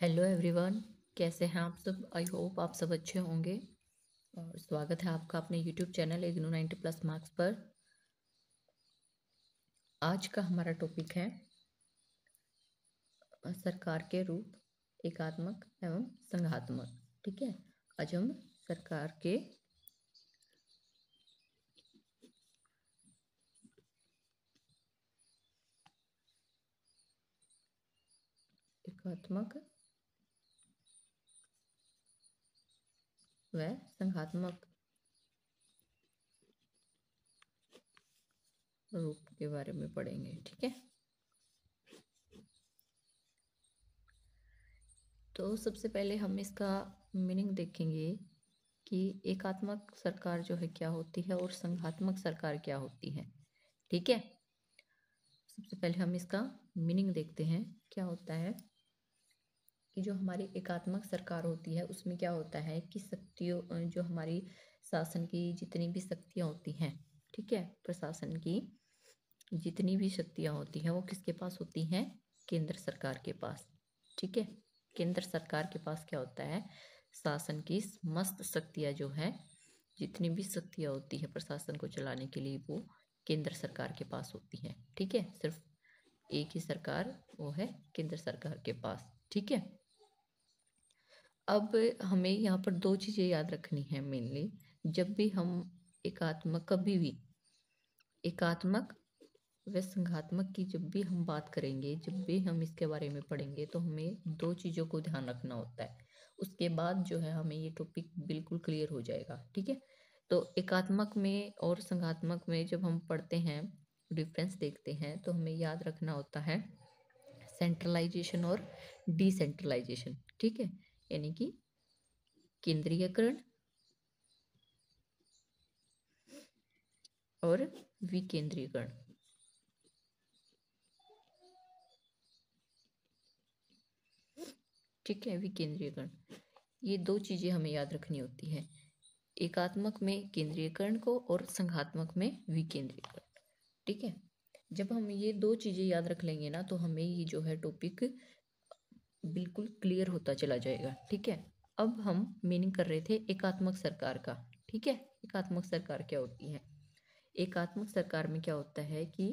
Hello everyone, कैसे हैं आप सब। आई होप आप सब अच्छे होंगे। और स्वागत है आपका अपने यूट्यूब चैनल इग्नू 90+ मार्क्स पर। आज का हमारा टॉपिक है सरकार के रूप एकात्मक एवं संघात्मक। ठीक है, आज हम सरकार के एकात्मक व संघात्मक रूप के बारे में पढ़ेंगे। ठीक है, तो सबसे पहले हम इसका मीनिंग देखेंगे कि एकात्मक सरकार जो है क्या होती है और संघात्मक सरकार क्या होती है। ठीक है, सबसे पहले हम इसका मीनिंग देखते हैं क्या होता है। कि जो हमारी एकात्मक सरकार होती है उसमें क्या होता है कि शक्तियों जो हमारी शासन की जितनी भी शक्तियाँ होती हैं, ठीक है, प्रशासन की जितनी भी शक्तियाँ होती हैं वो किसके पास होती हैं? केंद्र सरकार के पास। ठीक है, केंद्र सरकार के पास क्या होता है? शासन की समस्त शक्तियाँ जो है, जितनी भी शक्तियाँ होती है प्रशासन को चलाने के लिए वो केंद्र सरकार के पास होती हैं। ठीक है, सिर्फ एक ही सरकार वो है केंद्र सरकार के पास। ठीक है, अब हमें यहाँ पर दो चीज़ें याद रखनी है मेनली। जब भी हम कभी भी एकात्मक व संघात्मक की जब भी हम बात करेंगे, जब भी हम इसके बारे में पढ़ेंगे तो हमें दो चीज़ों को ध्यान रखना होता है। उसके बाद जो है हमें ये टॉपिक बिल्कुल क्लियर हो जाएगा। ठीक है, तो एकात्मक में और संघात्मक में जब हम पढ़ते हैं, डिफरेंस देखते हैं, तो हमें याद रखना होता है सेंट्रलाइजेशन और डिसेंट्रलाइजेशन। ठीक है, यानी कि केंद्रीयकरण और विकेंद्रीकरण। ठीक है, विकेंद्रीकरण, ये दो चीजें हमें याद रखनी होती है। एकात्मक में केंद्रीयकरण को और संघात्मक में विकेंद्रीकरण। ठीक है, जब हम ये दो चीजें याद रख लेंगे ना तो हमें ये जो है टॉपिक बिल्कुल क्लियर होता चला जाएगा। ठीक है, अब हम मीनिंग कर रहे थे एकात्मक सरकार का। ठीक है, एकात्मक सरकार क्या होती है? एकात्मक सरकार में क्या होता है कि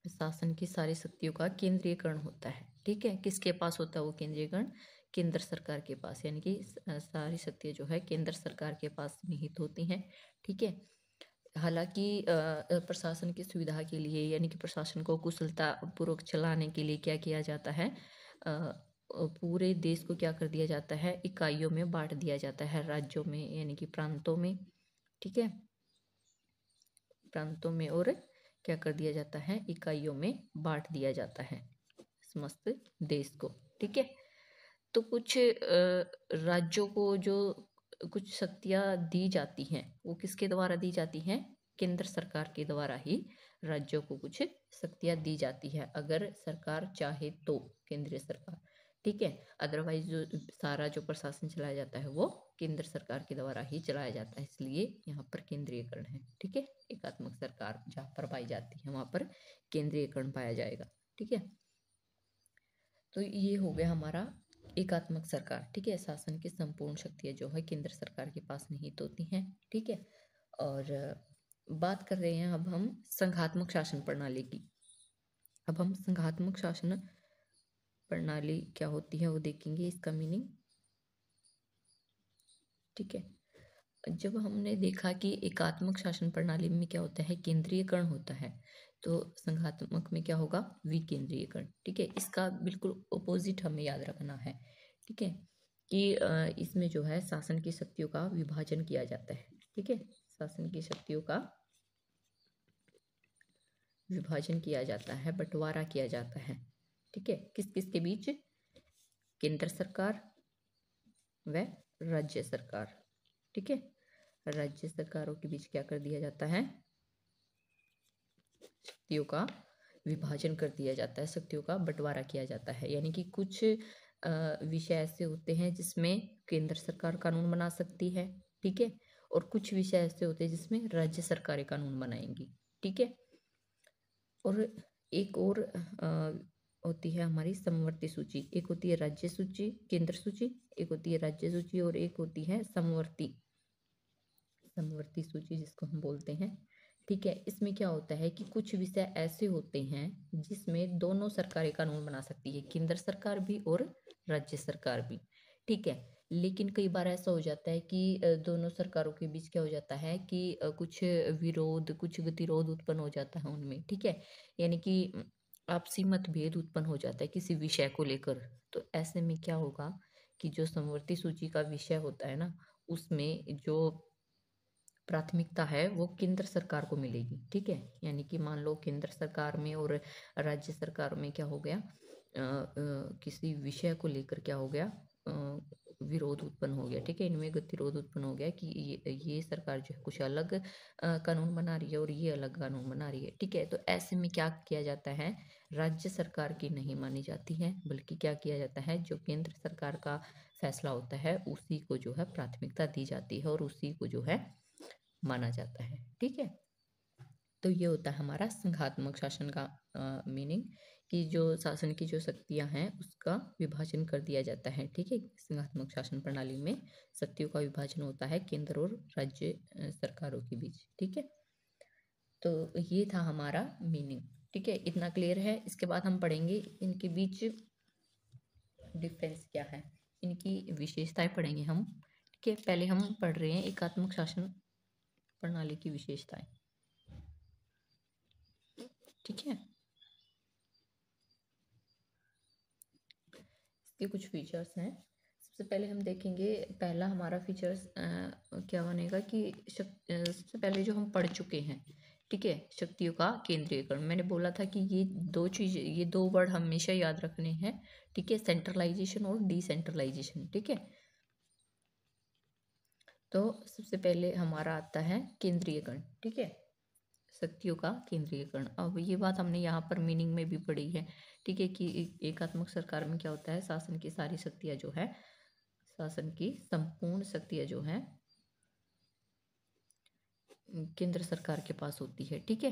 शासन की सारी शक्तियों का केंद्रीयकरण होता है। ठीक है, किसके पास होता है वो केंद्रीयकरण? केंद्र सरकार के पास, यानी कि सारी शक्तियां जो है केंद्र सरकार के पास निहित होती हैं। ठीक है, हालांकि प्रशासन की सुविधा के लिए, यानी कि प्रशासन को कुशलता पूर्वक चलाने के लिए क्या किया जाता है? पूरे देश को क्या कर दिया जाता है? इकाइयों में बांट दिया जाता है, राज्यों में यानी कि प्रांतों में। ठीक है, प्रांतों में और क्या कर दिया जाता है? इकाइयों में बांट दिया जाता है समस्त देश को। ठीक है, तो कुछ राज्यों को जो कुछ शक्तियां दी जाती हैं वो किसके द्वारा दी जाती हैं? केंद्र सरकार के द्वारा ही राज्यों को कुछ शक्तियां दी जाती है, अगर सरकार चाहे तो, केंद्रीय सरकार। ठीक है, अदरवाइज जो सारा जो प्रशासन चलाया जाता है वो केंद्र सरकार के द्वारा ही चलाया जाता है, इसलिए यहाँ पर केंद्रीयकरण है। ठीक है, एकात्मक सरकार जहाँ पर पाई जाती है वहां पर केंद्रीयकरण पाया जाएगा। ठीक है, तो ये हो गया हमारा एकात्मक सरकार। ठीक है, शासन की संपूर्ण शक्तियां जो है केंद्र सरकार के पास निहित होती हैं। ठीक है, और बात कर रहे हैं अब हम संघात्मक शासन प्रणाली की। अब हम संघात्मक शासन प्रणाली क्या होती है वो देखेंगे, इसका मीनिंग। ठीक है, जब हमने देखा कि एकात्मक शासन प्रणाली में क्या होता है? केंद्रीयकरण होता है, तो संघात्मक में क्या होगा? विकेंद्रीयकरण। ठीक है, इसका बिल्कुल अपोजिट हमें याद रखना है। ठीक है, कि इसमें जो है शासन की शक्तियों का विभाजन किया जाता है। ठीक है, शासन की शक्तियों का विभाजन किया जाता है, बंटवारा किया जाता है। ठीक है, किस किस के बीच? केंद्र सरकार व राज्य सरकार। ठीक है, राज्य सरकारों के बीच क्या कर दिया जाता है? शक्तियों का विभाजन कर दिया जाता है, शक्तियों का बंटवारा किया जाता है। यानी कि कुछ विषय ऐसे होते हैं जिसमें केंद्र सरकार कानून बना सकती है। ठीक है, और कुछ विषय ऐसे होते हैं जिसमें राज्य सरकारें कानून बनाएंगी। ठीक है, और एक और होती है हमारी समवर्ती सूची। एक होती है राज्य सूची, केंद्र सूची, एक होती है राज्य सूची और एक होती है समवर्ती समवर्ती सूची जिसको हम बोलते हैं। ठीक है, इसमें क्या होता है कि कुछ विषय ऐसे होते हैं जिसमें दोनों सरकारें कानून बना सकती है, केंद्र सरकार भी और राज्य सरकार भी। ठीक है, लेकिन कई बार ऐसा हो जाता है कि दोनों सरकारों के बीच क्या हो जाता है कि कुछ विरोध, कुछ गतिरोध उत्पन्न हो जाता है उनमें। ठीक है, यानी कि आपसी मतभेद उत्पन्न हो जाता है किसी विषय को लेकर। तो ऐसे में क्या होगा कि जो समवर्ती सूची का विषय होता है ना, उसमें जो प्राथमिकता है वो केंद्र सरकार को मिलेगी। ठीक है, यानी कि मान लो केंद्र सरकार में और राज्य सरकार में क्या हो गया, किसी विषय को लेकर क्या हो गया, विरोध उत्पन्न हो गया। ठीक है, इनमें गतिरोध उत्पन्न हो गया कि ये सरकार जो है कुछ अलग कानून बना रही है और ये अलग कानून बना रही है। ठीक है, तो ऐसे में क्या किया जाता है, राज्य सरकार की नहीं मानी जाती है, बल्कि क्या किया जाता है, जो केंद्र सरकार का फैसला होता है उसी को जो है प्राथमिकता दी जाती है और उसी को जो है माना जाता है। ठीक है, तो ये होता है हमारा संघात्मक शासन का मीनिंग, कि जो शासन की जो शक्तियां हैं उसका विभाजन कर दिया जाता है। ठीक है, संघात्मक शासन प्रणाली में शक्तियों का विभाजन होता है केंद्र और राज्य सरकारों के बीच। ठीक है, तो ये था हमारा मीनिंग। ठीक है, इतना क्लियर है। इसके बाद हम पढ़ेंगे इनके बीच डिफरेंस क्या है, इनकी विशेषताएं पढ़ेंगे हम। ठीक है, पहले हम पढ़ रहे हैं एकात्मक शासन प्रणाली की विशेषताएं। ठीक है, इसके कुछ फीचर्स हैं। सबसे पहले हम देखेंगे, पहला हमारा फीचर्स क्या बनेगा कि सबसे पहले जो हम पढ़ चुके हैं। ठीक है, शक्तियों का केंद्रीयकरण। मैंने बोला था कि ये दो चीज, ये दो वर्ड हमेशा याद रखने हैं। ठीक है, सेंट्रलाइजेशन और डिसेंट्रलाइजेशन। ठीक है, तो सबसे पहले हमारा आता है केंद्रीयकरण। ठीक है, शक्तियों का केंद्रीयकरण। अब ये बात हमने यहाँ पर मीनिंग में भी पढ़ी है। ठीक है, कि एकात्मक सरकार में क्या होता है, शासन की सारी शक्तियां जो है, शासन की संपूर्ण शक्तियां जो है केंद्र सरकार के पास होती है। ठीक है,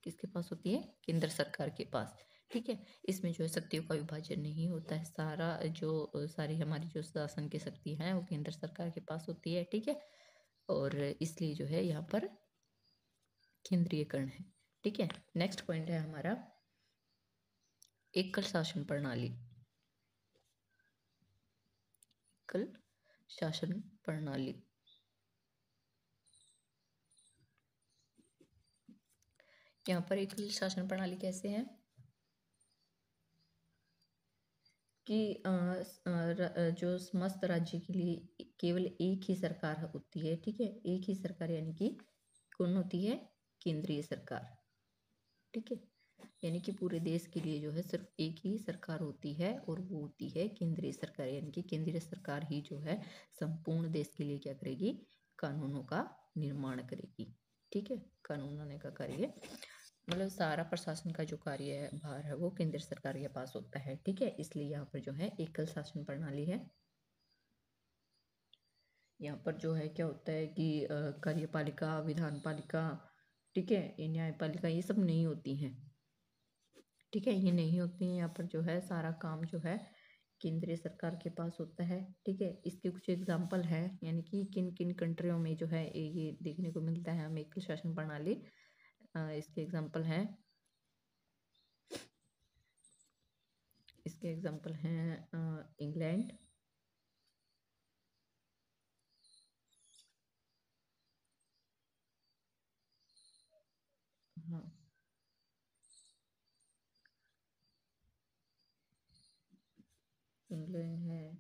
किसके पास होती है, केंद्र सरकार के पास। ठीक है, इसमें जो है शक्तियों का विभाजन नहीं होता है, सारा जो सारी हमारी जो शासन की शक्ति है वो केंद्र सरकार के पास होती है। ठीक है, और इसलिए जो है यहाँ पर केंद्रीयकरण है। ठीक है, नेक्स्ट पॉइंट है हमारा एकल शासन प्रणाली। एकल शासन प्रणाली, यहाँ पर एकल शासन प्रणाली कैसे है कि जो समस्त राज्य के लिए केवल एक ही सरकार होती है। ठीक है, एक ही सरकार, यानी कि कौन होती है, केंद्रीय सरकार। ठीक है, यानी कि पूरे देश के लिए जो है सिर्फ एक ही सरकार होती है और वो होती है केंद्रीय सरकार। यानी कि केंद्रीय सरकार ही जो है संपूर्ण देश के लिए क्या करेगी, कानूनों का निर्माण करेगी। ठीक है, कानून बनाने का कार्य, मतलब सारा प्रशासन का जो कार्य है, भार है, वो केंद्र सरकार के पास होता है। ठीक है, इसलिए यहाँ पर जो है एकल शासन प्रणाली है। यहाँ पर जो है क्या होता है कि कार्यपालिका, विधान पालिका, ठीक है, ये न्यायपालिका, ये सब नहीं होती हैं। ठीक है, ये नहीं होती हैं। यहाँ पर जो है सारा काम जो है केंद्रीय सरकार के पास होता है। ठीक है, इसके कुछ एग्जाम्पल है, यानी कि किन किन कंट्रियों में जो है ये देखने को मिलता है हमें एकल शासन प्रणाली। इसके एग्जाम्पल हैं, इसके एग्जाम्पल हैं इंग्लैंड, हाँ, इंग्लैंड है,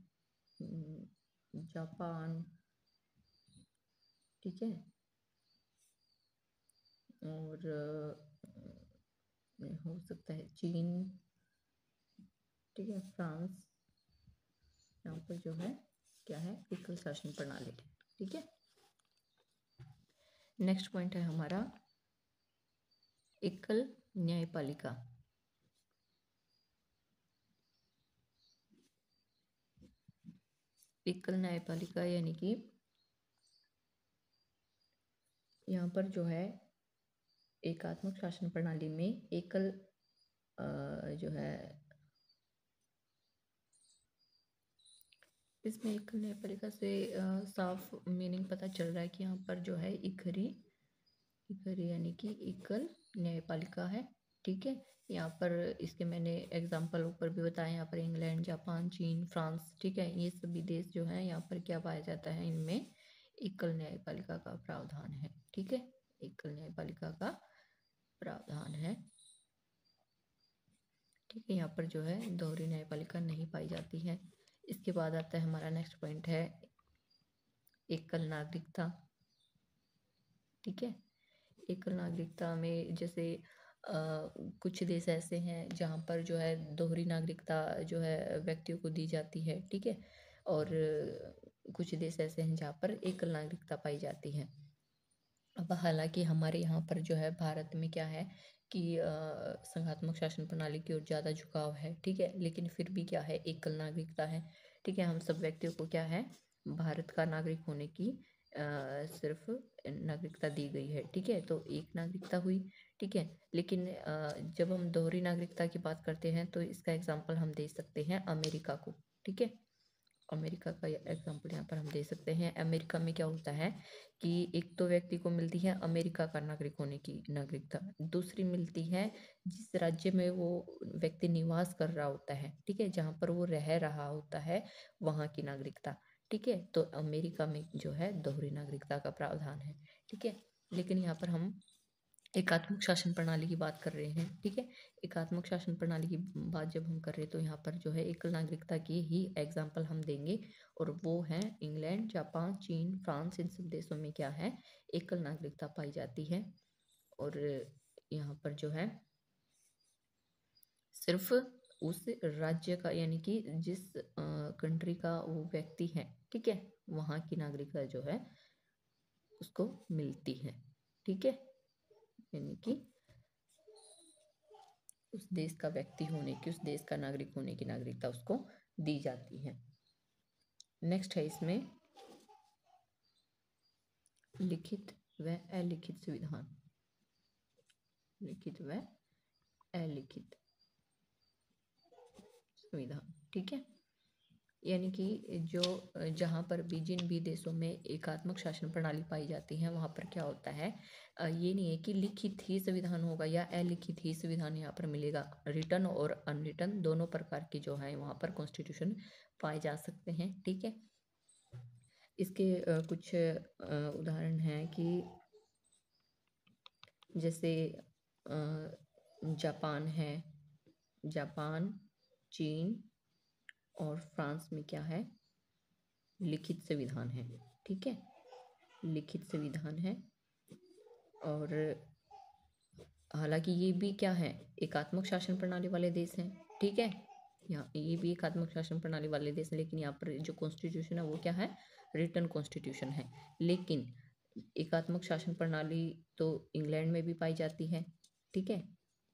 जापान, ठीक है, और हो सकता है चीन, ठीक है, फ्रांस। यहाँ पर जो है क्या है, एकल शासन प्रणाली। ठीक है, नेक्स्ट पॉइंट है हमारा एकल न्यायपालिका। एकल न्यायपालिका यानी कि यहाँ पर जो है एकात्मक शासन प्रणाली में एकल जो है इसमें एकल न्यायपालिका से साफ मीनिंग पता चल रहा है कि यहाँ पर जो है इकहरी यानी कि एकल न्यायपालिका है। ठीक है, यहाँ पर इसके मैंने एग्जाम्पल ऊपर भी बताया, यहाँ पर इंग्लैंड, जापान, चीन, फ्रांस, ठीक है, ये सभी देश जो है यहाँ पर क्या पाया जाता है, इनमें एकल न्यायपालिका का प्रावधान है। ठीक है, एकल न्यायपालिका का प्रावधान है। ठीक है, यहाँ पर जो है दोहरी न्यायपालिका नहीं पाई जाती है। इसके बाद आता है हमारा नेक्स्ट पॉइंट है एकल नागरिकता। ठीक है, एकल नागरिकता में जैसे कुछ देश ऐसे हैं जहाँ पर जो है दोहरी नागरिकता जो है व्यक्तियों को दी जाती है। ठीक है, और कुछ देश ऐसे हैं जहाँ पर एकल नागरिकता पाई जाती है। अब हालांकि हमारे यहाँ पर जो है भारत में क्या है कि संघात्मक शासन प्रणाली की ओर ज़्यादा झुकाव है। ठीक है, लेकिन फिर भी क्या है, एकल नागरिकता है। ठीक है, हम सब व्यक्तियों को क्या है, भारत का नागरिक होने की सिर्फ नागरिकता दी गई है। ठीक है, तो एक नागरिकता हुई। ठीक है, लेकिन जब हम दोहरी नागरिकता की बात करते हैं तो इसका एग्जाम्पल हम दे सकते हैं अमेरिका को। ठीक है, अमेरिका का एग्जाम्पल यहाँ पर हम दे सकते हैं। अमेरिका में क्या होता है कि एक तो व्यक्ति को मिलती है अमेरिका का नागरिक होने की नागरिकता, दूसरी मिलती है जिस राज्य में वो व्यक्ति निवास कर रहा होता है। ठीक है, जहाँ पर वो रह रहा होता है वहाँ की नागरिकता। ठीक है, तो अमेरिका में जो है दोहरी नागरिकता का प्रावधान है। ठीक है, लेकिन यहाँ पर हम एकात्मक शासन प्रणाली की बात कर रहे हैं। ठीक है, एकात्मक शासन प्रणाली की बात जब हम कर रहे हैं तो यहाँ पर जो है एकल नागरिकता की ही एग्जाम्पल हम देंगे, और वो है इंग्लैंड, जापान, चीन, फ्रांस, इन सब देशों में क्या है, एकल नागरिकता पाई जाती है। और यहाँ पर जो है सिर्फ उस राज्य का, यानी कि जिस कंट्री का वो व्यक्ति है, ठीक है, वहाँ की नागरिकता जो है उसको मिलती है। ठीक है, यानी कि उस देश का व्यक्ति होने की, उस देश का नागरिक होने की नागरिकता उसको दी जाती है। नेक्स्ट है इसमें लिखित व अलिखित संविधान। लिखित व अलिखित संविधान। ठीक है, यानी कि जो जहाँ पर भी जिन भी देशों में एकात्मक शासन प्रणाली पाई जाती है वहाँ पर क्या होता है, ये नहीं है कि लिखित ही संविधान होगा या अलिखित ही संविधान यहाँ पर मिलेगा। रिटन और अनरिटन दोनों प्रकार की जो है वहाँ पर कॉन्स्टिट्यूशन पाए जा सकते हैं। ठीक है, इसके कुछ उदाहरण हैं कि जैसे जापान है, जापान, चीन और फ्रांस में क्या है, लिखित संविधान है। ठीक है, लिखित संविधान है। और हालांकि ये भी क्या है, एकात्मक शासन प्रणाली वाले देश हैं। ठीक है, यहाँ ये भी एकात्मक शासन प्रणाली वाले देश हैं, लेकिन यहाँ पर जो कॉन्स्टिट्यूशन है वो क्या है, रिटन कॉन्स्टिट्यूशन है। लेकिन एकात्मक शासन प्रणाली तो इंग्लैंड में भी पाई जाती है। ठीक है,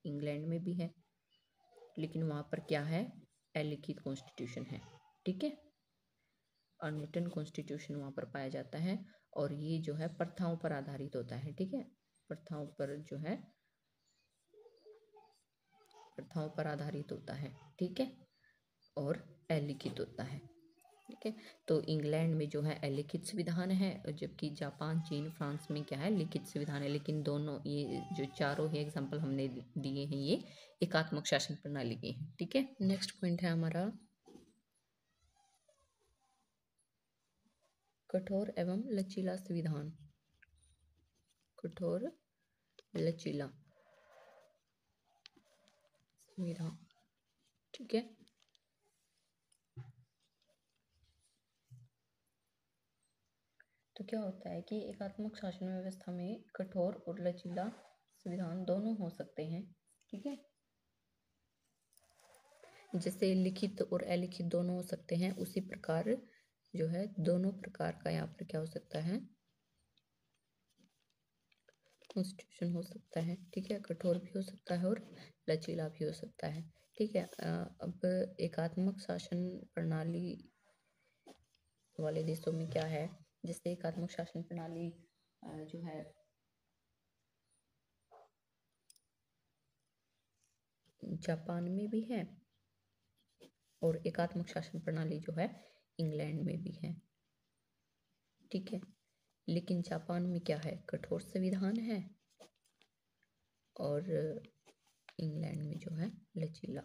इंग्लैंड में भी है, लेकिन वहाँ पर क्या है, अलिखित कॉन्स्टिट्यूशन है। ठीक है, अनरिटन कॉन्स्टिट्यूशन वहाँ पर पाया जाता है, और ये जो है प्रथाओं पर आधारित होता है। ठीक है, प्रथाओं पर जो है, प्रथाओं पर आधारित होता है। ठीक है, और अलिखित होता है। ठीक है, तो इंग्लैंड में जो है अलिखित संविधान है, जबकि जापान, चीन, फ्रांस में क्या है, लिखित संविधान है। लेकिन दोनों ये जो चारों ही एग्जाम्पल हमने दिए हैं ये एकात्मक शासन प्रणाली के हैं। ठीक है, नेक्स्ट पॉइंट है हमारा कठोर एवं लचीला संविधान। कठोर लचीला संविधान। ठीक है, तो क्या होता है कि एकात्मक शासन व्यवस्था में कठोर और लचीला संविधान दोनों हो सकते हैं। ठीक है, जैसे लिखित और अलिखित दोनों हो सकते हैं, उसी प्रकार जो है दोनों प्रकार का यहाँ पर क्या हो सकता है, कॉन्स्टिट्यूशन हो सकता है। ठीक है, कठोर भी हो सकता है और लचीला भी हो सकता है। ठीक है, अब एकात्मक शासन प्रणाली वाले देशों में क्या है, जैसे एकात्मक शासन प्रणाली जो है जापान में भी है और एकात्मक शासन प्रणाली जो है इंग्लैंड में भी है। ठीक है, लेकिन जापान में क्या है, कठोर संविधान है और इंग्लैंड में जो है लचीला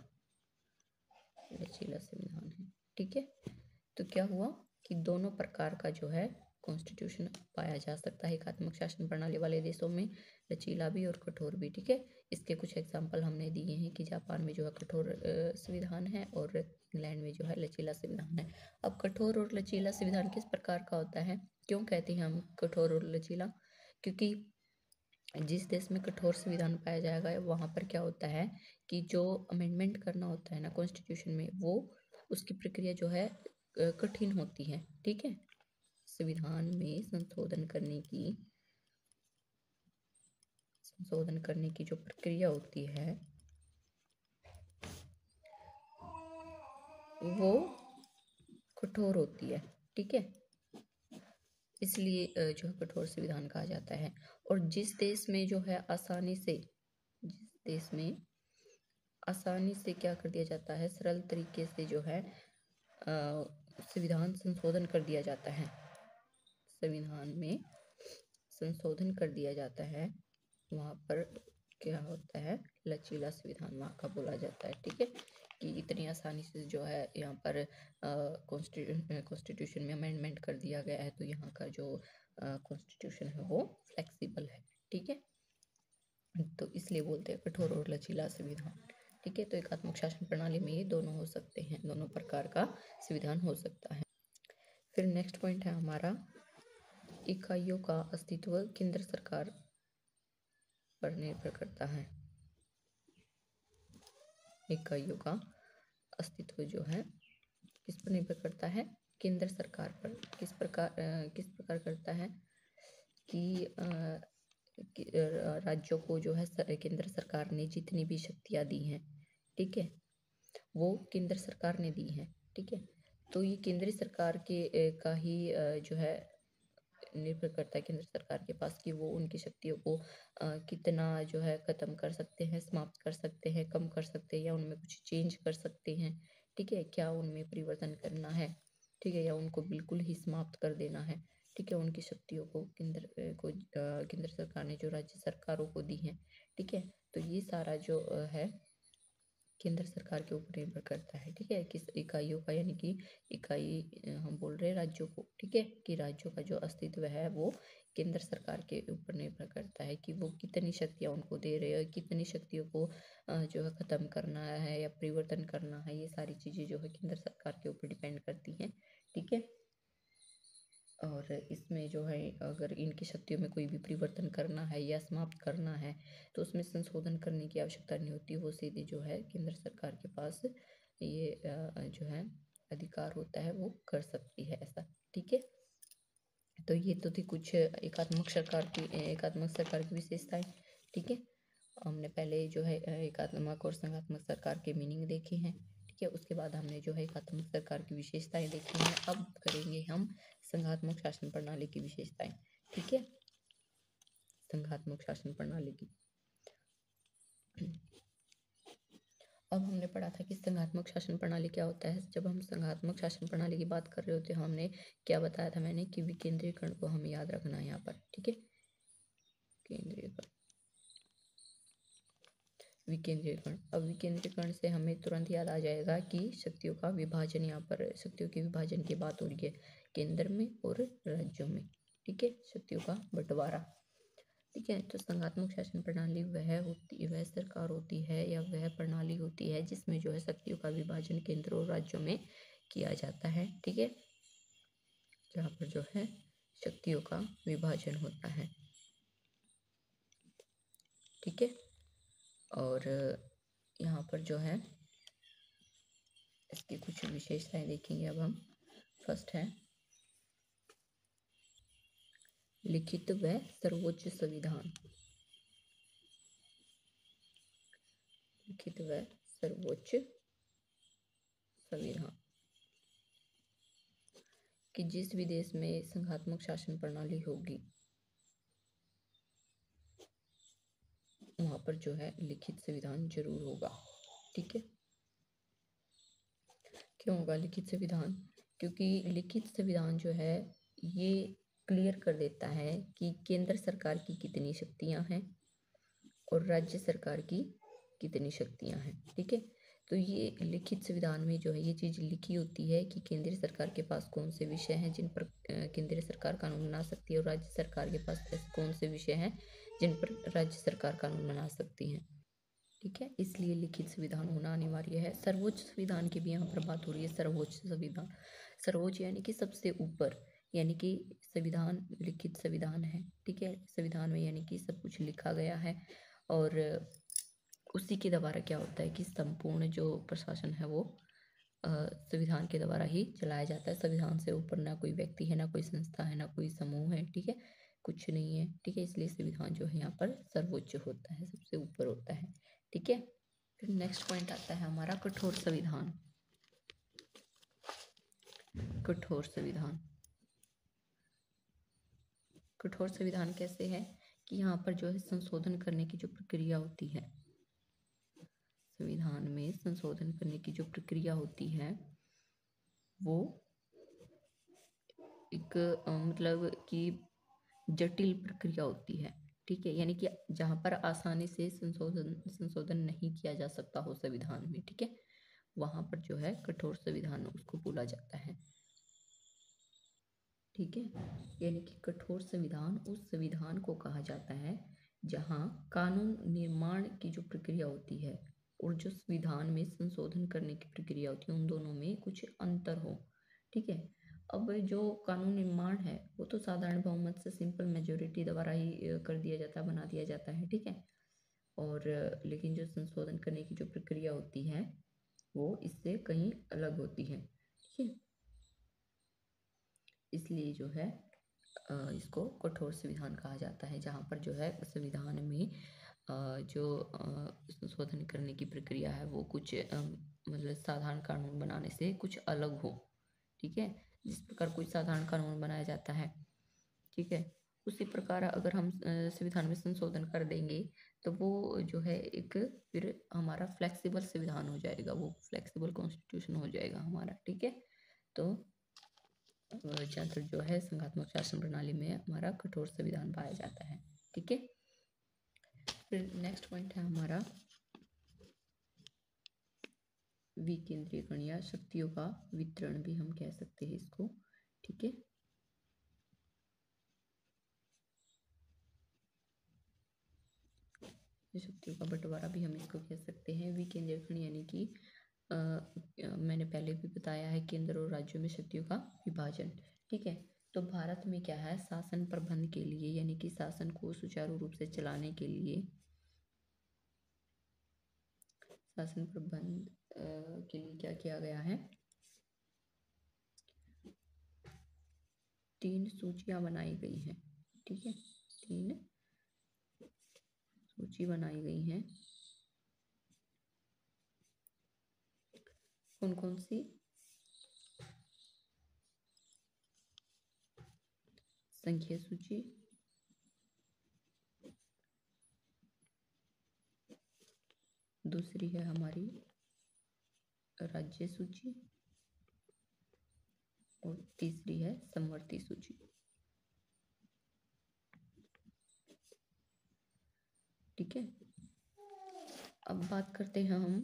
संविधान है। ठीक है, तो क्या हुआ कि दोनों प्रकार का जो है कॉन्स्टिट्यूशन पाया जा सकता है एकात्मक शासन प्रणाली वाले देशों में, लचीला भी और कठोर भी। ठीक है, इसके कुछ एग्जांपल हमने दिए हैं कि जापान में जो है कठोर संविधान है और इंग्लैंड में जो है लचीला संविधान है। अब कठोर और लचीला संविधान किस प्रकार का होता है, क्यों कहते हैं हम कठोर और लचीला, क्योंकि जिस देश में कठोर संविधान पाया जाएगा वहाँ पर क्या होता है कि जो अमेंडमेंट करना होता है ना कॉन्स्टिट्यूशन में, वो उसकी प्रक्रिया जो है कठिन होती है। ठीक है, संविधान में संशोधन करने की जो प्रक्रिया होती है वो कठोर होती है। ठीक है, इसलिए जो है कठोर संविधान कहा जाता है। और जिस देश में जो है आसानी से क्या कर दिया जाता है, सरल तरीके से जो है संविधान संशोधन कर दिया जाता है, संविधान में संशोधन कर दिया जाता है, वहाँ पर क्या होता है, लचीला संविधान वहाँ का बोला जाता है। ठीक है, कि इतनी आसानी से जो है यहाँ पर कॉन्स्टिट्यूशन में अमेंडमेंट कर दिया गया है, तो यहाँ का जो कॉन्स्टिट्यूशन है वो फ्लेक्सिबल है। ठीक है, तो इसलिए बोलते हैं कठोर और लचीला संविधान। ठीक है, तो एकात्मक शासन प्रणाली में ये दोनों हो सकते हैं, दोनों प्रकार का संविधान हो सकता है। फिर नेक्स्ट पॉइंट है हमारा, इकाइयों का अस्तित्व केंद्र सरकार पर निर्भर करता है। इकाइयों का अस्तित्व जो है किस पर निर्भर करता है, केंद्र सरकार पर। किस प्रकार करता है कि राज्यों को जो है केंद्र सरकार ने जितनी भी शक्तियां दी हैं, ठीक है, वो केंद्र सरकार ने दी हैं। ठीक है, तो ये केंद्र सरकार के का ही जो है निर्भर करता है केंद्र सरकार के पास कि वो उनकी शक्तियों को कितना जो है खत्म कर सकते हैं, समाप्त कर सकते हैं, कम कर सकते हैं, या उनमें कुछ चेंज कर सकते हैं। ठीक है, क्या उनमें परिवर्तन करना है, ठीक है, या उनको बिल्कुल ही समाप्त कर देना है। ठीक है, उनकी शक्तियों को केंद्र सरकार ने जो राज्य सरकारों को दी है। ठीक है, तो ये सारा जो है केंद्र सरकार के ऊपर निर्भर करता है। ठीक है, किस इकाइयों का, यानी कि इकाई हम बोल रहे हैं राज्यों को। ठीक है, कि राज्यों का जो अस्तित्व है वो केंद्र सरकार के ऊपर निर्भर करता है कि वो कितनी शक्तियां उनको दे रहे हैं, कितनी शक्तियों को जो है खत्म करना है या परिवर्तन करना है। ये सारी चीजें जो है केंद्र सरकार के ऊपर डिपेंड करती हैं। ठीक है, और इसमें जो है अगर इनकी शक्तियों में कोई भी परिवर्तन करना है या समाप्त करना है तो उसमें संशोधन करने की आवश्यकता नहीं होती, वो सीधे जो है केंद्र सरकार के पास ये जो है अधिकार होता है, वो कर सकती है ऐसा। ठीक है, तो ये तो थी कुछ एकात्मक सरकार की विशेषताएं। ठीक है, हमने पहले जो है एकात्मक और संघात्मक सरकार के मीनिंग देखे हैं। ठीक है, उसके बाद हमने जो है एकात्मक सरकार की विशेषताएं देखी हैं। अब करेंगे हम संघात्मक शासन प्रणाली की विशेषताएं। ठीक है, संघात्मक शासन प्रणाली की अब हमने पढ़ा था कि संघात्मक शासन प्रणाली क्या होता है। जब हम संघात्मक शासन प्रणाली की बात कर रहे होते हैं, हमने क्या बताया था, मैंने कि विकेंद्रीकरण को हमें याद रखना है यहाँ पर। ठीक है, विकेंद्रीकरण। अब विकेंद्रीकरण से हमें तुरंत याद आ जाएगा कि शक्तियों का विभाजन, यहाँ पर शक्तियों के विभाजन की बात हो रही है केंद्र में और राज्यों में। ठीक है, शक्तियों का बंटवारा। ठीक है, तो संघात्मक शासन प्रणाली वह सरकार होती है या वह प्रणाली होती है जिसमें जो है शक्तियों का विभाजन केंद्र और राज्यों में किया जाता है। ठीक है, जहाँ पर जो है शक्तियों का विभाजन होता है। ठीक है, और यहाँ पर जो है इसकी कुछ विशेषताएं देखेंगे अब हम। फर्स्ट है लिखित व सर्वोच्च संविधान। लिखित व सर्वोच्च संविधान, कि जिस भी देश में संघात्मक शासन प्रणाली होगी वहाँ पर जो है लिखित संविधान जरूर होगा। ठीक है। क्यों होगा लिखित संविधान? क्योंकि लिखित संविधान जो है ये क्लियर कर देता है कि केंद्र सरकार की कितनी शक्तियां हैं और राज्य सरकार की कितनी शक्तियां हैं। ठीक है, तो ये लिखित संविधान में जो है ये चीज़ लिखी होती है कि केंद्र सरकार के पास कौन से विषय हैं जिन पर केंद्र सरकार कानून बना सकती है, और राज्य सरकार के पास ऐसे कौन से विषय हैं जिन पर राज्य सरकार कानून बना सकती है। ठीक है, इसलिए लिखित संविधान होना अनिवार्य है। सर्वोच्च संविधान की भी यहाँ पर बात हो रही है। सर्वोच्च संविधान, सर्वोच्च यानी कि सबसे ऊपर, यानी कि संविधान लिखित संविधान है। ठीक है, संविधान में यानी कि सब कुछ लिखा गया है और उसी के द्वारा क्या होता है कि संपूर्ण जो प्रशासन है वो संविधान के द्वारा ही चलाया जाता है। संविधान से ऊपर ना कोई व्यक्ति है, ना कोई संस्था है, ना कोई समूह है। ठीक है, कुछ नहीं है। ठीक है, इसलिए संविधान जो है यहाँ पर सर्वोच्च होता है, सबसे ऊपर होता है। ठीक है, फिर नेक्स्ट पॉइंट आता है हमारा कठोर संविधान। कठोर संविधान, कठोर संविधान कैसे है कि यहाँ पर जो है संशोधन करने की जो प्रक्रिया होती है, संविधान में संशोधन करने की जो प्रक्रिया होती है वो एक मतलब कि जटिल प्रक्रिया होती है। ठीक है, यानी कि जहाँ पर आसानी से संशोधन नहीं किया जा सकता हो संविधान में। ठीक है, वहां पर जो है कठोर संविधान उसको बोला जाता है। ठीक है, यानी कि कठोर संविधान उस संविधान को कहा जाता है जहाँ कानून निर्माण की जो प्रक्रिया होती है और जो संविधान में संशोधन करने की प्रक्रिया होती है उन दोनों में कुछ अंतर हो। ठीक है, अब जो कानून निर्माण है वो तो साधारण बहुमत से सिंपल मेजोरिटी द्वारा ही कर दिया जाता है, बना दिया जाता है। ठीक है, और लेकिन जो संशोधन करने की जो प्रक्रिया होती है वो इससे कहीं अलग होती है। ठीक है, इसलिए जो है इसको कठोर संविधान कहा जाता है, जहाँ पर जो है संविधान में जो संशोधन करने की प्रक्रिया है वो कुछ मतलब साधारण कानून बनाने से कुछ अलग हो। ठीक है, जिस प्रकार कोई साधारण कानून बनाया जाता है, ठीक है, उसी प्रकार अगर हम संविधान में संशोधन कर देंगे तो वो जो है एक फिर हमारा फ्लेक्सिबल संविधान हो जाएगा, वो फ्लेक्सिबल कॉन्स्टिट्यूशन हो जाएगा हमारा। ठीक है, तो जहाँ तक जो है संघात्मक शासन प्रणाली में हमारा कठोर संविधान पाया जाता है। ठीक है, फिर नेक्स्ट पॉइंट है हमारा विकेंद्रीकरण या शक्तियों का वितरण भी हम कह सकते हैं इसको। ठीक है, शक्तियों का बंटवारा भी हम इसको कह सकते हैं। विकेंद्रीकरण यानी कि मैंने पहले भी बताया है केंद्र और राज्यों में शक्तियों का विभाजन। ठीक है, तो भारत में क्या है, शासन प्रबंध के लिए यानी कि शासन को सुचारू रूप से चलाने के लिए, शासन प्रबंध के लिए क्या किया गया है, 3 सूचियां बनाई गई हैं। ठीक है, 3 सूची बनाई गई हैं। कौन कौन सी? संख्या सूची, दूसरी है हमारी राज्य सूची और तीसरी है समवर्ती सूची। ठीक है, अब बात करते हैं हम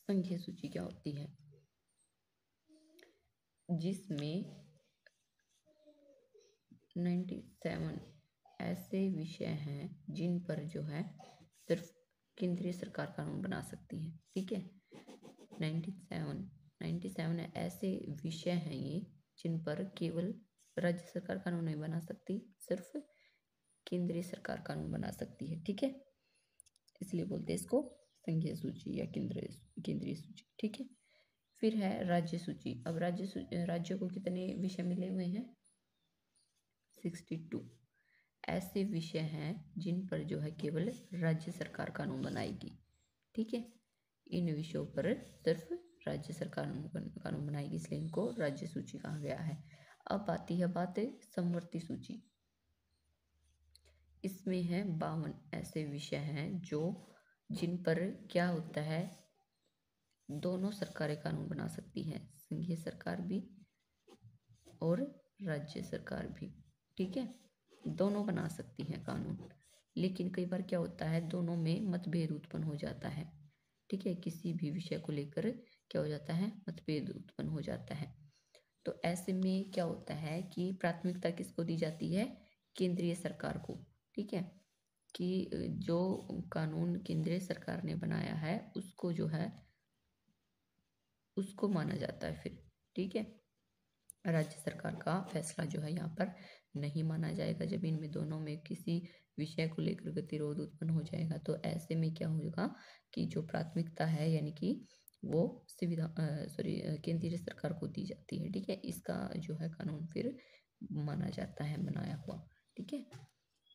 संख्या सूची क्या होती है, जिसमें 97 ऐसे विषय हैं जिन पर जो है सिर्फ केंद्रीय सरकार कानून बना सकती है। ठीक है, 97 ऐसे विषय हैं ये जिन पर केवल राज्य सरकार कानून नहीं बना सकती, सिर्फ केंद्रीय सरकार कानून बना सकती है। ठीक है, इसलिए बोलते हैं इसको संघीय सूची या केंद्रीय सूची। ठीक है, फिर है राज्य सूची। अब राज्यों को कितने विषय मिले हुए हैं, 62 ऐसे विषय हैं जिन पर जो है केवल राज्य सरकार कानून बनाएगी। ठीक है, इन विषयों पर सिर्फ राज्य सरकार कानून बनाएगी, इसलिए इनको राज्य सूची कहा गया है। अब आती है बात समवर्ती सूची। इसमें है 52 ऐसे विषय हैं जो जिन पर क्या होता है, दोनों सरकारें कानून बना सकती हैं, संघीय सरकार भी और राज्य सरकार भी। ठीक है, दोनों बना सकती हैं कानून। लेकिन कई बार क्या होता है, दोनों में मतभेद उत्पन्न हो जाता है। ठीक है, किसी भी विषय को लेकर क्या हो जाता है, मतभेद उत्पन्न हो जाता है। तो ऐसे में क्या होता है कि प्राथमिकता किसको दी जाती है, केंद्रीय सरकार को। ठीक है, कि जो कानून केंद्रीय सरकार ने बनाया है उसको जो है, उसको माना जाता है फिर। ठीक है, राज्य सरकार का फैसला जो है यहाँ पर नहीं माना जाएगा। जब इनमें दोनों में किसी विषय को लेकर गतिरोध उत्पन्न हो जाएगा तो ऐसे में क्या होगा कि जो प्राथमिकता है यानी कि वो केंद्रीय सरकार को दी जाती है। ठीक है, इसका जो है कानून फिर माना जाता है बनाया हुआ। ठीक है,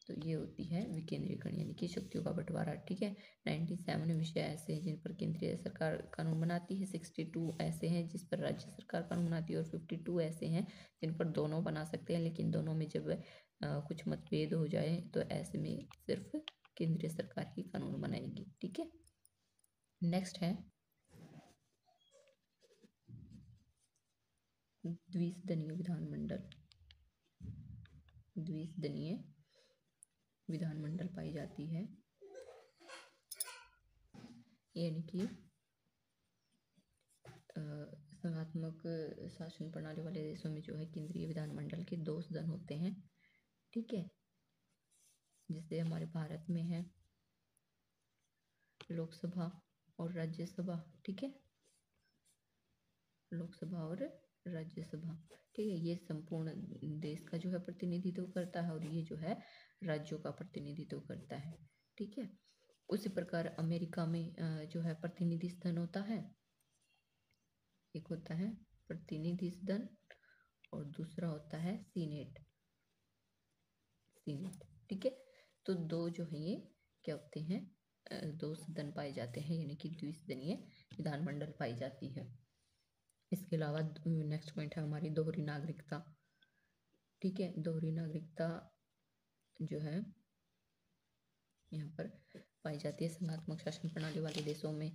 तो ये होती है विकेंद्रीकरण यानी कि शक्तियों का बंटवारा। ठीक है, 97 विषय ऐसे हैं जिन पर केंद्रीय सरकार कानून बनाती है, 62 ऐसे हैं जिस पर राज्य सरकार कानून बनाती है, और 52 ऐसे हैं जिन पर दोनों बना सकते हैं। लेकिन दोनों में जब कुछ मतभेद हो जाए तो ऐसे में सिर्फ केंद्रीय सरकार ही कानून बनाएगी। ठीक है, नेक्स्ट है द्विसदनीय विधानमंडल। द्विसदनीय विधानमंडल पाई जाती है, यानी कि संघात्मक शासन प्रणाली वाले देशों में जो है केंद्रीय विधानमंडल के 2 सदन होते हैं। ठीक है, जैसे हमारे भारत में है लोकसभा और राज्यसभा। ठीक है, लोकसभा और राज्यसभा। ठीक है, ये संपूर्ण देश का जो है प्रतिनिधित्व करता है और ये जो है राज्यों का प्रतिनिधित्व करता है। ठीक है, उसी प्रकार अमेरिका में जो है प्रतिनिधि सदन होता है, एक होता है प्रतिनिधि सदन और दूसरा होता है सीनेट। सीनेट, ठीक है, तो दो जो है ये क्या होते हैं, 2 सदन पाए जाते हैं, यानी कि द्विसदनीय विधानमंडल पाई जाती है। इसके अलावा नेक्स्ट पॉइंट है हमारी दोहरी नागरिकता। ठीक है, दोहरी नागरिकता जो है यहाँ पर पाई जाती है संघात्मक शासन प्रणाली वाले देशों में।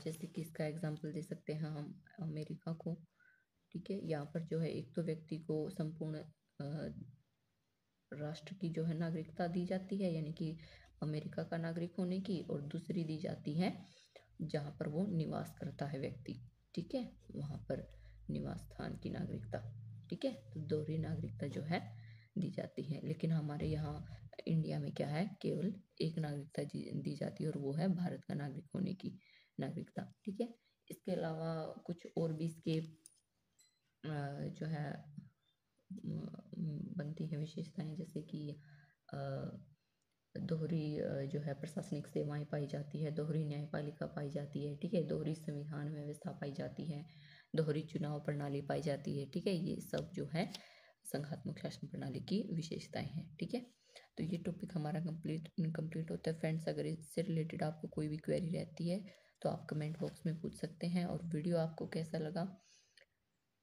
जैसे कि इसका एग्जाम्पल दे सकते हैं हम अमेरिका को। ठीक है, यहाँ पर जो है एक तो व्यक्ति को संपूर्ण राष्ट्र की जो है नागरिकता दी जाती है, यानी कि अमेरिका का नागरिक होने की, और दूसरी दी जाती है जहाँ पर वो निवास करता है व्यक्ति। ठीक है, वहाँ पर निवास स्थान की नागरिकता। ठीक है, तो दोहरी नागरिकता जो है दी जाती है। लेकिन हमारे यहाँ इंडिया में क्या है, केवल एक नागरिकता दी जाती है और वो है भारत का नागरिक होने की नागरिकता। ठीक है, इसके अलावा कुछ और भी इसके जो है बनती है विशेषताएं, जैसे कि दोहरी जो है प्रशासनिक सेवाएं पाई जाती है, दोहरी न्यायपालिका पाई जाती है। ठीक है, दोहरी संविधान व्यवस्था पाई जाती है, दोहरी चुनाव प्रणाली पाई जाती है। ठीक है, ये सब जो है संघात्मक शासन प्रणाली की विशेषताएं हैं। ठीक है, तो ये टॉपिक हमारा कंप्लीट होता है फ्रेंड्स। अगर इससे रिलेटेड आपको कोई भी क्वेरी रहती है तो आप कमेंट बॉक्स में पूछ सकते हैं, और वीडियो आपको कैसा लगा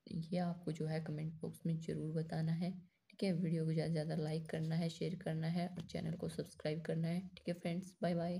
ये आपको जो है कमेंट बॉक्स में ज़रूर बताना है। ठीक है, वीडियो को ज़्यादा से ज़्यादा लाइक करना है, शेयर करना है और चैनल को सब्सक्राइब करना है। ठीक है फ्रेंड्स, बाय बाय।